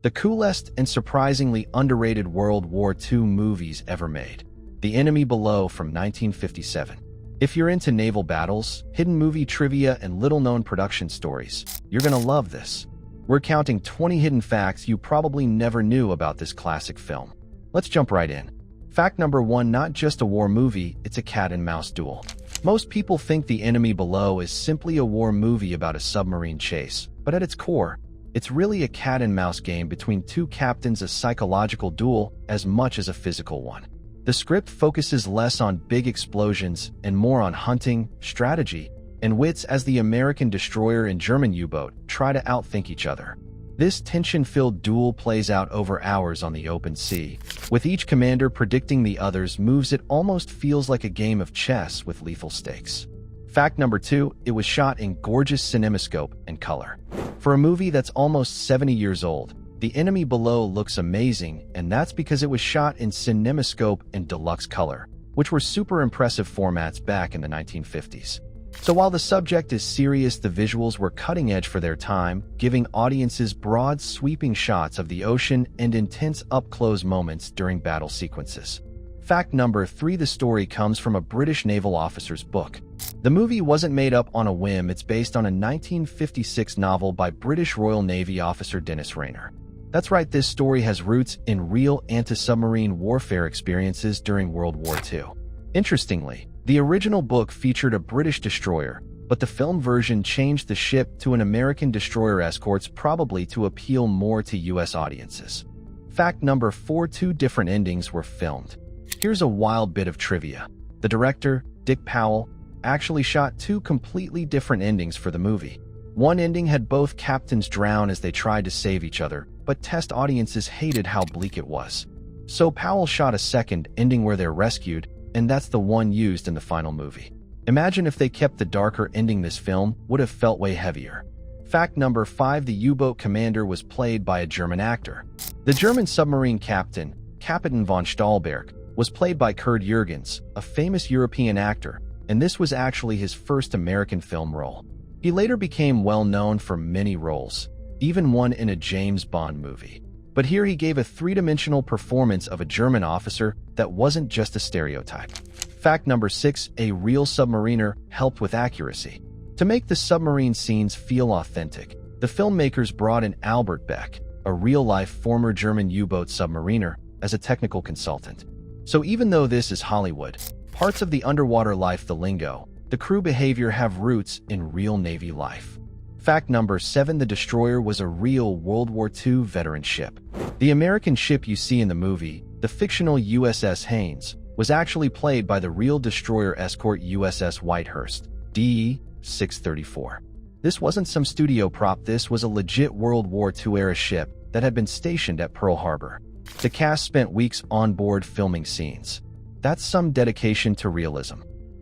The coolest and surprisingly underrated World War II movies ever made. The Enemy Below from 1957. If you're into naval battles, hidden movie trivia, and little-known production stories, you're gonna love this. We're counting 20 hidden facts you probably never knew about this classic film. Let's jump right in. Fact number 1, not just a war movie, it's a cat-and-mouse duel. Most people think The Enemy Below is simply a war movie about a submarine chase, but at its core, it's really a cat-and-mouse game between two captains, a psychological duel as much as a physical one. The script focuses less on big explosions and more on hunting, strategy, and wits as the American destroyer and German U-boat try to outthink each other. This tension-filled duel plays out over hours on the open sea, with each commander predicting the other's moves. It almost feels like a game of chess with lethal stakes. Fact number 2, it was shot in gorgeous cinemascope and color. For a movie that's almost 70 years old, The Enemy Below looks amazing, and that's because it was shot in cinemascope and deluxe color, which were super impressive formats back in the 1950s. So while the subject is serious, the visuals were cutting edge for their time, giving audiences broad, sweeping shots of the ocean and intense up-close moments during battle sequences. Fact number 3, the story comes from a British naval officer's book. The movie wasn't made up on a whim, it's based on a 1956 novel by British Royal Navy officer Denys Rayner. That's right, this story has roots in real anti-submarine warfare experiences during World War II. Interestingly, the original book featured a British destroyer, but the film version changed the ship to an American destroyer escorts, probably to appeal more to US audiences. Fact number 4, 2 different endings were filmed. Here's a wild bit of trivia. The director, Dick Powell, actually shot 2 completely different endings for the movie. One ending had both captains drown as they tried to save each other, but test audiences hated how bleak it was. So Powell shot a second ending where they're rescued, and that's the one used in the final movie. Imagine if they kept the darker ending. This film would have felt way heavier. Fact number 5, the U-boat commander was played by a German actor. The German submarine captain, Captain von Stahlberg, was played by Jürgens, a famous European actor, and this was actually his first American film role. He later became well known for many roles, even one in a James Bond movie. But here he gave a three-dimensional performance of a German officer that wasn't just a stereotype. Fact number 6, a real submariner helped with accuracy. To make the submarine scenes feel authentic, the filmmakers brought in Albert Beck, a real-life former German U-boat submariner, as a technical consultant. So even though this is Hollywood, parts of the underwater life, the lingo, the crew behavior have roots in real Navy life. Fact number 7, the destroyer was a real World War II veteran ship. The American ship you see in the movie, the fictional USS Haynes, was actually played by the real destroyer escort USS Whitehurst, DE 634. This wasn't some studio prop, this was a legit World War II-era ship that had been stationed at Pearl Harbor. The cast spent weeks on board filming scenes. That's some dedication to realism.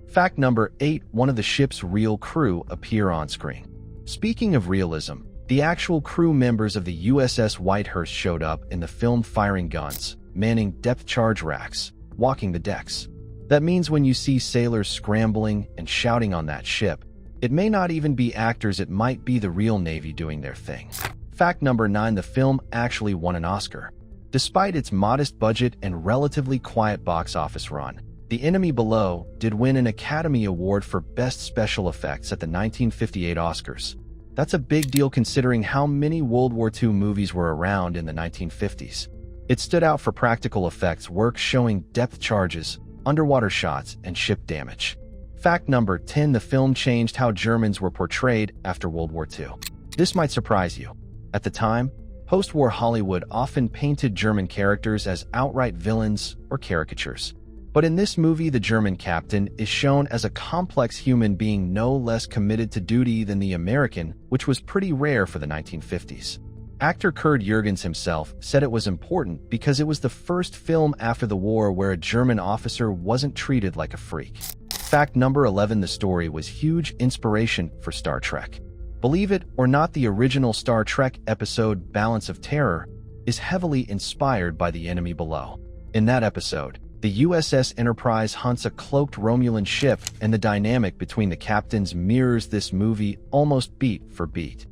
Fact number 8, one of the ship's real crew appear on screen. Speaking of realism, the actual crew members of the USS Whitehurst showed up in the film, firing guns, manning depth charge racks, walking the decks. That means when you see sailors scrambling and shouting on that ship, it may not even be actors, it might be the real Navy doing their thing. Fact number 9, the film actually won an Oscar. Despite its modest budget and relatively quiet box office run, The Enemy Below did win an Academy Award for Best Special Effects at the 1958 Oscars. That's a big deal considering how many World War II movies were around in the 1950s. It stood out for practical effects work showing depth charges, underwater shots, and ship damage. Fact number 10, the film changed how Germans were portrayed after World War II. This might surprise you. At the time, post-war Hollywood often painted German characters as outright villains or caricatures. But in this movie, the German captain is shown as a complex human being no less committed to duty than the American, which was pretty rare for the 1950s. Actor Jürgens himself said it was important because it was the first film after the war where a German officer wasn't treated like a freak. Fact number 11, the story was huge inspiration for Star Trek. Believe it or not, the original Star Trek episode Balance of Terror is heavily inspired by The Enemy Below. In that episode, the USS Enterprise hunts a cloaked Romulan ship, and the dynamic between the captains mirrors this movie almost beat for beat.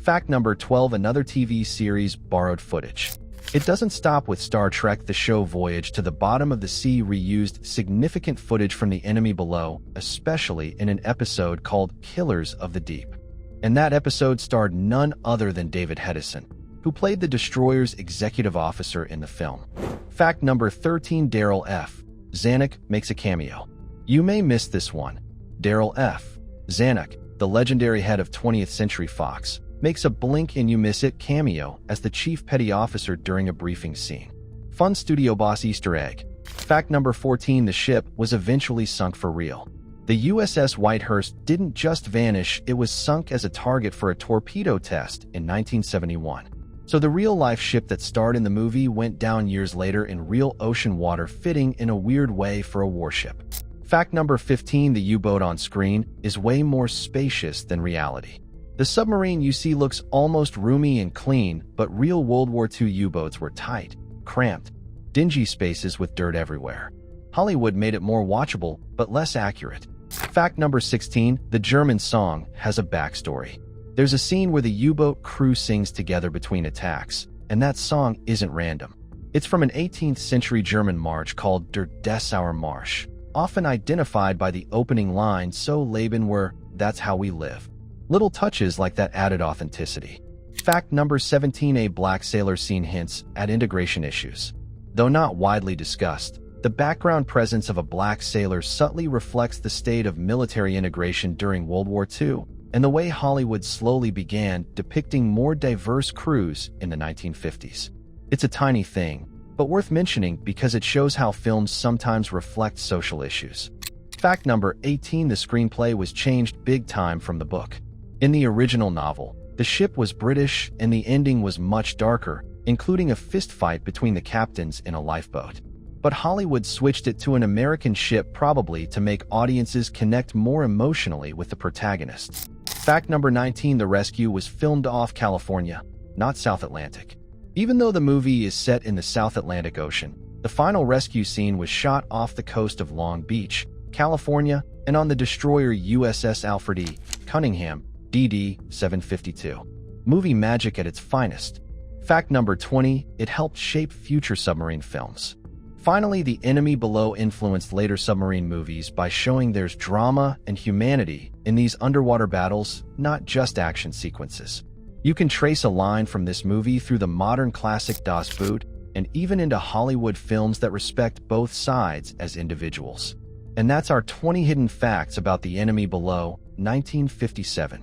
Fact number 12, another TV series borrowed footage. It doesn't stop with Star Trek. The show Voyage to the Bottom of the Sea reused significant footage from the enemy below, especially in an episode called Killers of the Deep. And that episode starred none other than David Hedison, who played the destroyer's executive officer in the film. Fact number 13, Daryl F. Zanuck makes a cameo. You may miss this one. Daryl F. Zanuck, the legendary head of 20th Century Fox, makes a blink and you miss it cameo as the chief petty officer during a briefing scene. Fun studio boss Easter egg. Fact number 14, the ship was eventually sunk for real. The USS Whitehurst didn't just vanish, it was sunk as a target for a torpedo test in 1971. So the real-life ship that starred in the movie went down years later in real ocean water, fitting in a weird way for a warship. Fact number 15, the U-boat on screen is way more spacious than reality. The submarine you see looks almost roomy and clean, but real World War II U-boats were tight, cramped, dingy spaces with dirt everywhere. Hollywood made it more watchable, but less accurate. Fact number 16, the German song has a backstory. There's a scene where the U-boat crew sings together between attacks, and that song isn't random. It's from an 18th century German march called Der Dessauer Marsch, often identified by the opening line, "So leben wir, that's how we live." Little touches like that added authenticity. Fact number 17, a black sailor scene hints at integration issues. Though not widely discussed, the background presence of a black sailor subtly reflects the state of military integration during World War II and the way Hollywood slowly began depicting more diverse crews in the 1950s. It's a tiny thing, but worth mentioning because it shows how films sometimes reflect social issues. Fact number 18, the screenplay was changed big time from the book. In the original novel, the ship was British and the ending was much darker, including a fistfight between the captains in a lifeboat. But Hollywood switched it to an American ship, probably to make audiences connect more emotionally with the protagonists. Fact number 19, the rescue was filmed off California, not South Atlantic. Even though the movie is set in the South Atlantic Ocean, the final rescue scene was shot off the coast of Long Beach, California, and on the destroyer USS Alfred E. Cunningham, DD 752. Movie magic at its finest. Fact number 20, it helped shape future submarine films. Finally, the enemy below influenced later submarine movies by showing there's drama and humanity in these underwater battles, not just action sequences. You can trace a line from this movie through the modern classic Das Boot and even into Hollywood films that respect both sides as individuals. And that's our 20 hidden facts about the enemy below, 1957.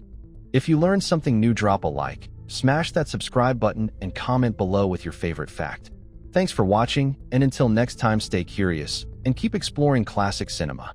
If you learned something new, drop a like, smash that subscribe button, and comment below with your favorite fact. Thanks for watching, and until next time, stay curious and keep exploring classic cinema.